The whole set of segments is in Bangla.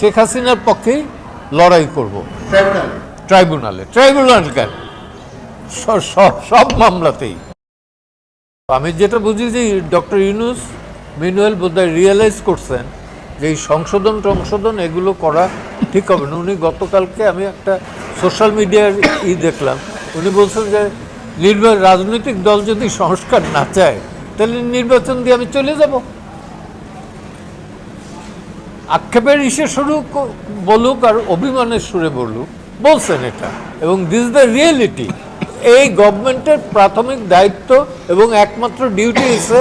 শেখ হাসিনার পক্ষেই লড়াই করব ট্রাইব্যুনালে। ট্রাইব্যুনাল কেন, সব মামলাতেই। আমি যেটা বুঝি যে ডক্টর ইউনূস মিনুয়েল বোধহয় রিয়েলাইজ করছেন যে এই সংশোধন এগুলো করা ঠিক হবে না। উনি গতকালকে আমি একটা সোশ্যাল মিডিয়ার দেখলাম, উনি বলছেন যে রাজনৈতিক দল যদি সংস্কার না চায় তাহলে নির্বাচন দিয়ে আমি চলে যাব। আক্ষেপের সুরে বলুক আর অভিমানের সুরে বলছেন এটা, এবং দিস দ্য রিয়েলিটি। এই গভর্নমেন্টের প্রাথমিক দায়িত্ব এবং একমাত্র ডিউটি হচ্ছে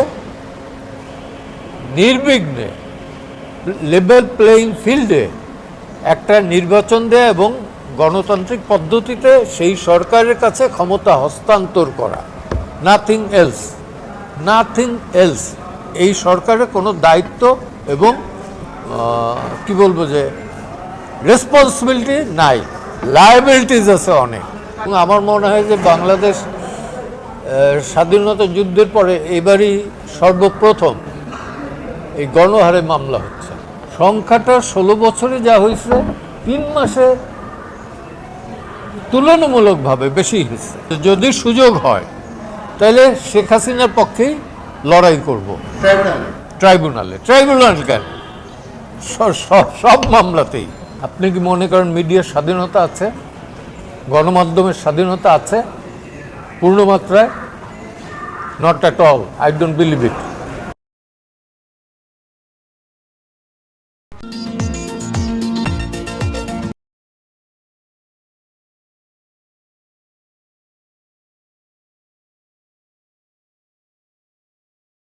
নির্বিঘ্নে লেভেল প্লেইং ফিল্ডে একটা নির্বাচন দেয়া এবং গণতান্ত্রিক পদ্ধতিতে সেই সরকারের কাছে ক্ষমতা হস্তান্তর করা। Nothing else. এই সরকারের কোনো দায়িত্ব এবং কি বলবো যে রেসপন্সিবিলিটি নাই, লায়াবিলিটিস আছে অনেক। এবং আমার মনে হয় যে বাংলাদেশ স্বাধীনতা যুদ্ধের পরে এবারই সর্বপ্রথম এই গণহারে মামলা হচ্ছে। সংখ্যাটা 16 বছরে যা হয়েছে 3 মাসে তুলনামূলকভাবে বেশি হয়েছে। যদি সুযোগ হয় তাহলে শেখ হাসিনার পক্ষেই লড়াই করব ট্রাইব্যুনালে। ট্রাইব্যুনাল কেন, সব মামলাতেই। আপনি কি মনে করেন মিডিয়ার স্বাধীনতা আছে, গণমাধ্যমের স্বাধীনতা আছে পূর্ণমাত্রায়? Not at all, I don't believe it.